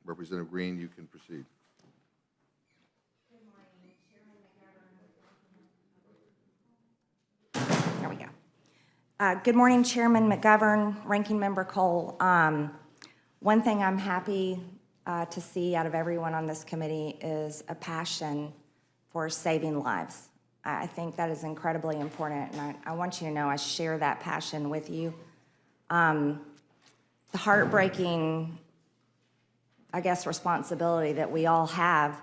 Representative Greene, you can proceed. There we go. Good morning, Chairman McGovern, Ranking Member Cole. One thing I'm happy to see out of everyone on this committee is a passion for saving lives. I think that is incredibly important, and I want you to know I share that passion with you. The heartbreaking, I guess, responsibility that we all have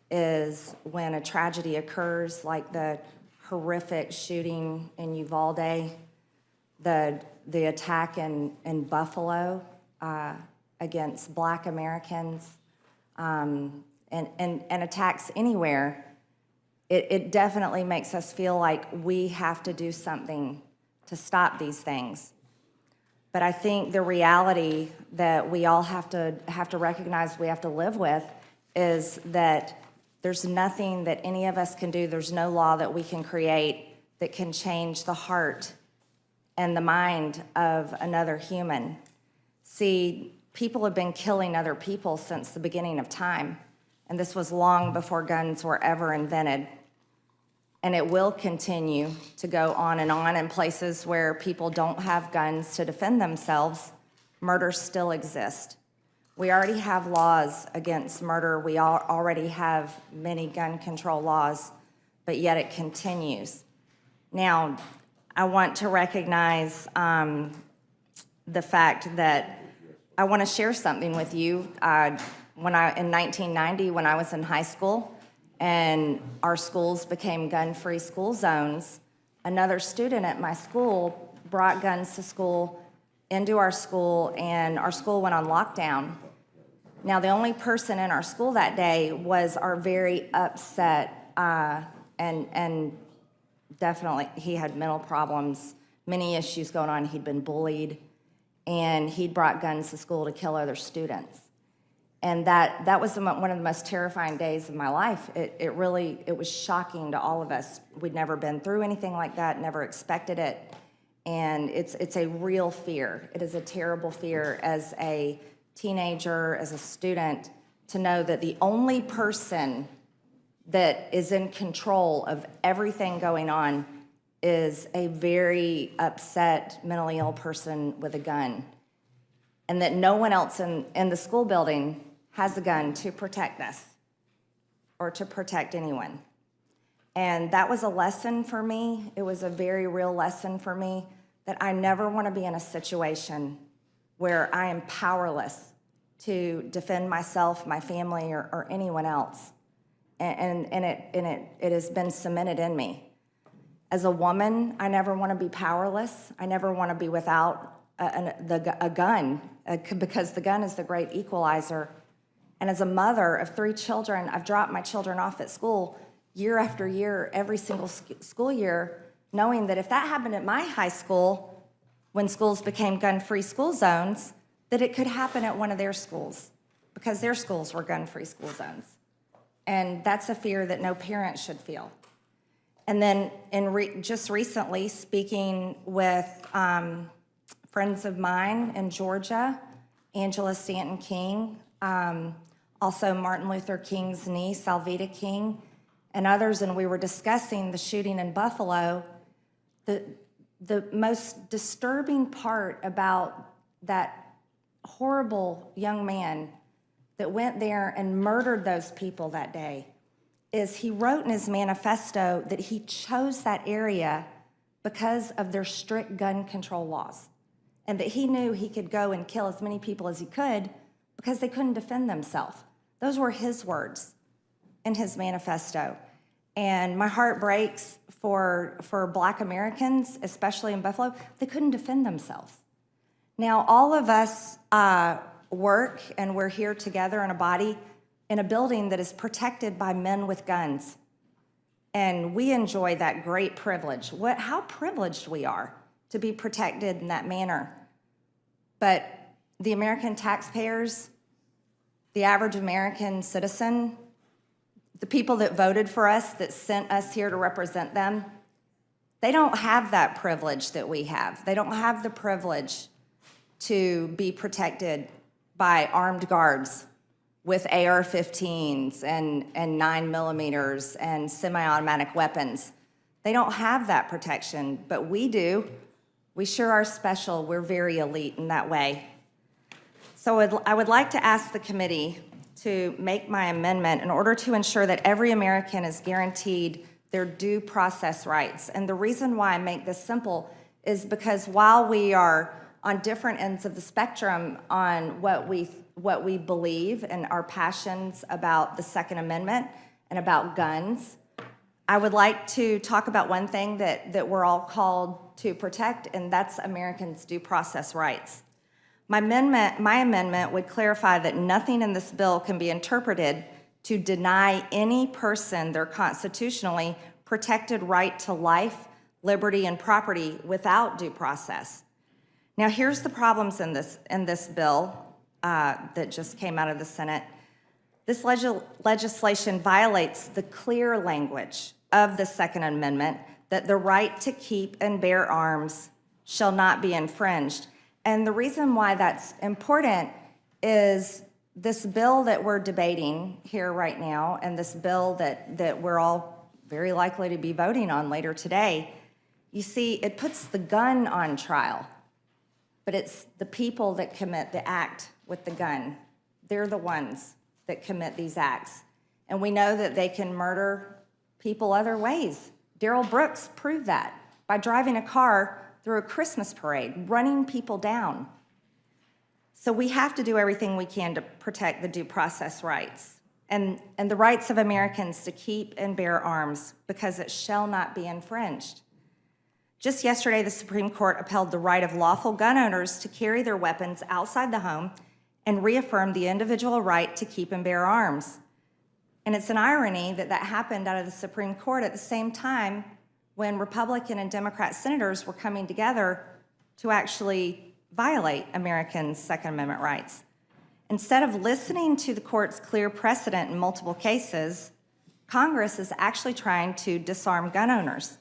is when a tragedy occurs, like the horrific shooting in Uvalde, the attack in Buffalo against Black Americans, and attacks anywhere. It definitely makes us feel like we have to do something to stop these things. But I think the reality that we all have to recognize we have to live with is that there's nothing that any of us can do, there's no law that we can create that can change the heart and the mind of another human. See, people have been killing other people since the beginning of time, and this was long before guns were ever invented. And it will continue to go on in places where people don't have guns to defend themselves. Murder still exists. We already have laws against murder. We already have many gun control laws, but yet it continues. Now, I want to recognize the fact that I want to share something with you. In 1990, when I was in high school, and our schools became gun-free school zones, another student at my school brought guns to school, into our school, and our school went on lockdown. Now, the only person in our school that day was our very upset, and definitely he had mental problems, many issues going on. He'd been bullied, and he'd brought guns to school to kill other students. And that was one of the most terrifying days of my life. It was shocking to all of us. We'd never been through anything like that, never expected it. And it's a real fear. It is a terrible fear as a teenager, as a student, to know that the only person that is in control of everything going on is a very upset, mentally ill person with a gun. And that no one else in the school building has a gun to protect us or to protect anyone. And that was a lesson for me. It was a very real lesson for me that I never want to be in a situation where I am powerless to defend myself, my family, or anyone else. And it has been cemented in me. As a woman, I never want to be powerless. I never want to be without a gun, because the gun is the great equalizer. And as a mother of 3 children, I've dropped my children off at school year after year, every single school year, knowing that if that happened at my high school, when schools became gun-free school zones, that it could happen at one of their schools, because their schools were gun-free school zones. And that's a fear that no parent should feel. And then just recently, speaking with friends of mine in Georgia, Angela Stanton King, also Martin Luther King's niece, Alveda King, and others, and we were discussing the shooting in Buffalo. The most disturbing part about that horrible young man that went there and murdered those people that day is he wrote in his manifesto that he chose that area because of their strict gun control laws, and that he knew he could go and kill as many people as he could because they couldn't defend themselves. Those were his words in his manifesto. And my heart breaks for Black Americans, especially in Buffalo. They couldn't defend themselves. Now, all of us work, and we're here together in a body in a building that is protected by men with guns. And we enjoy that great privilege. How privileged we are to be protected in that manner. But the American taxpayers, the average American citizen, the people that voted for us, that sent us here to represent them, they don't have that privilege that we have. They don't have the privilege to be protected by armed guards with AR-15s and 9mm and semi-automatic weapons. They don't have that protection, but we do. We sure are special. We're very elite in that way. So I would like to ask the committee to make my amendment in order to ensure that every American is guaranteed their due process rights. And the reason why I make this simple is because while we are on different ends of the spectrum on what we believe and our passions about the Second Amendment and about guns, I would like to talk about one thing that we're all called to protect, and that's Americans' due process rights. My amendment would clarify that nothing in this bill can be interpreted to deny any person their constitutionally protected right to life, liberty, and property without due process. Now, here's the problems in this bill that just came out of the Senate. This legislation violates the clear language of the Second Amendment that the right to keep and bear arms shall not be infringed. And the reason why that's important is this bill that we're debating here right now, and this bill that we're all very likely to be voting on later today, you see, it puts the gun on trial, but it's the people that commit the act with the gun. They're the ones that commit these acts. And we know that they can murder people other ways. Darrell Brooks proved that by driving a car through a Christmas parade, running people down. So we have to do everything we can to protect the due process rights and the rights of Americans to keep and bear arms, because it shall not be infringed. Just yesterday, the Supreme Court upheld the right of lawful gun owners to carry their weapons outside the home and reaffirmed the individual right to keep and bear arms. And it's an irony that that happened out of the Supreme Court at the same time when Republican and Democrat senators were coming together to actually violate Americans' Second Amendment rights. Instead of listening to the court's clear precedent in multiple cases, Congress is actually trying to disarm gun owners.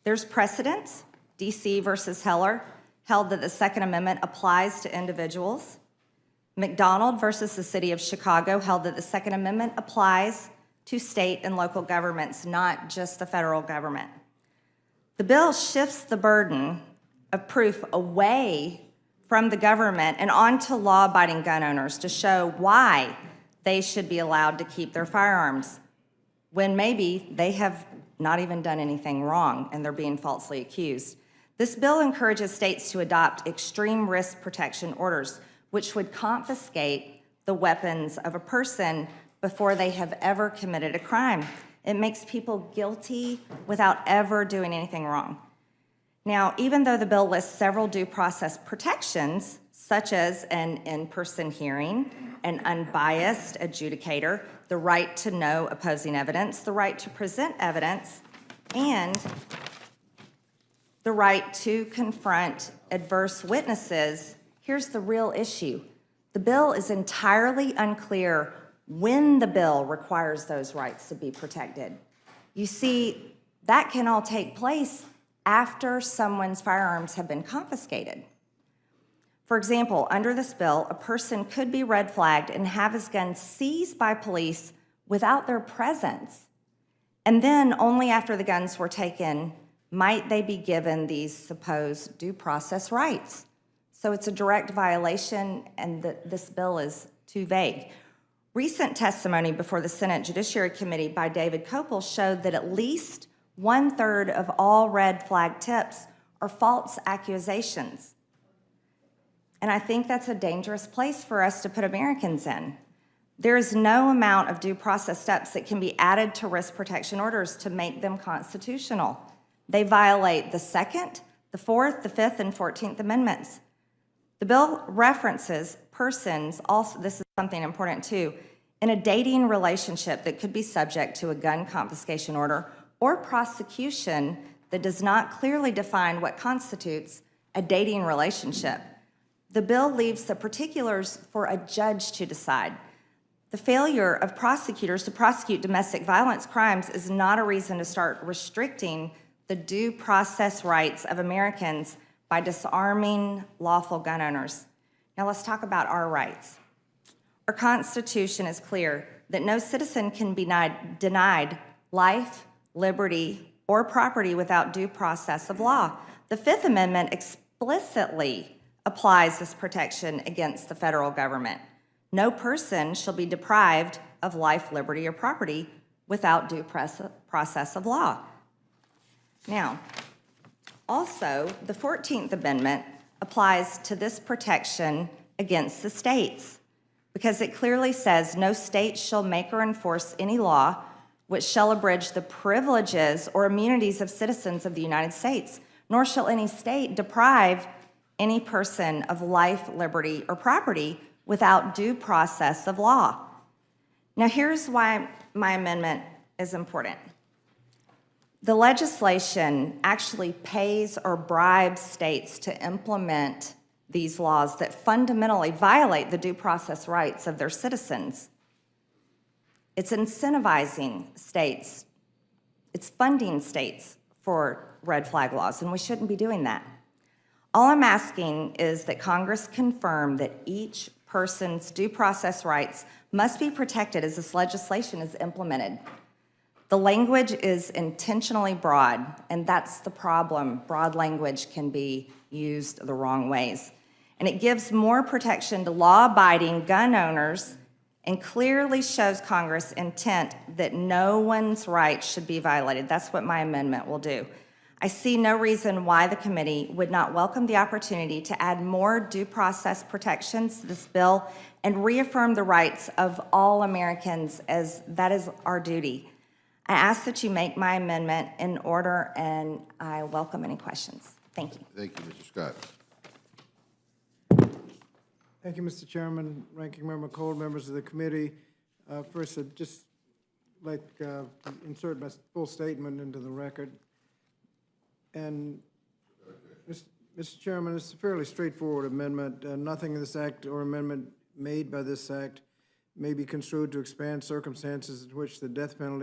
There's precedents. D.C. versus Heller held that the Second Amendment applies to individuals. McDonald versus the City of Chicago held that the Second Amendment applies to state and local governments, not just the federal government. The bill shifts the burden of proof away from the government and onto law-abiding gun owners to show why they should be allowed to keep their firearms when maybe they have not even done anything wrong and they're being falsely accused. This bill encourages states to adopt extreme risk protection orders, which would confiscate the weapons of a person before they have ever committed a crime. It makes people guilty without ever doing anything wrong. Now, even though the bill lists several due process protections, such as an in-person hearing, an unbiased adjudicator, the right to know opposing evidence, the right to present evidence, and the right to confront adverse witnesses, here's the real issue. The bill is entirely unclear when the bill requires those rights to be protected. You see, that can all take place after someone's firearms have been confiscated. For example, under this bill, a person could be red flagged and have his gun seized by police without their presence. And then only after the guns were taken might they be given these supposed due process rights. So it's a direct violation, and this bill is too vague. Recent testimony before the Senate Judiciary Committee by David Kopel showed that at least 1/3 of all red flag tips are false accusations. And I think that's a dangerous place for us to put Americans in. There is no amount of due process steps that can be added to risk protection orders to make them constitutional. They violate the Second, the Fourth, the Fifth, and 14th Amendments. The bill references persons, also, this is something important too, in a dating relationship that could be subject to a gun confiscation order or prosecution that does not clearly define what constitutes a dating relationship. The bill leaves the particulars for a judge to decide. The failure of prosecutors to prosecute domestic violence crimes is not a reason to start restricting the due process rights of Americans by disarming lawful gun owners. Now let's talk about our rights. Our Constitution is clear that no citizen can be denied life, liberty, or property without due process of law. The Fifth Amendment explicitly applies this protection against the federal government. No person shall be deprived of life, liberty, or property without due process of law. Now, also, the 14th Amendment applies to this protection against the states because it clearly says no state shall make or enforce any law which shall abridge the privileges or immunities of citizens of the United States, nor shall any state deprive any person of life, liberty, or property without due process of law. Now, here's why my amendment is important. The legislation actually pays or bribes states to implement these laws that fundamentally violate the due process rights of their citizens. It's incentivizing states, it's funding states for red flag laws, and we shouldn't be doing that. All I'm asking is that Congress confirm that each person's due process rights must be protected as this legislation is implemented. The language is intentionally broad, and that's the problem. Broad language can be used the wrong ways. And it gives more protection to law-abiding gun owners and clearly shows Congress' intent that no one's rights should be violated. That's what my amendment will do. I see no reason why the committee would not welcome the opportunity to add more due process protections to this bill and reaffirm the rights of all Americans, as that is our duty. I ask that you make my amendment in order, and I welcome any questions. Thank you. Thank you, Mr. Scott. Thank you, Mr. Chairman, Ranking Member Cole, members of the committee. First, I'd just like to insert my full statement into the record. And, Mr. Chairman, it's a fairly straightforward amendment. Nothing in this act or amendment made by this act may be construed to expand circumstances in which the death penalty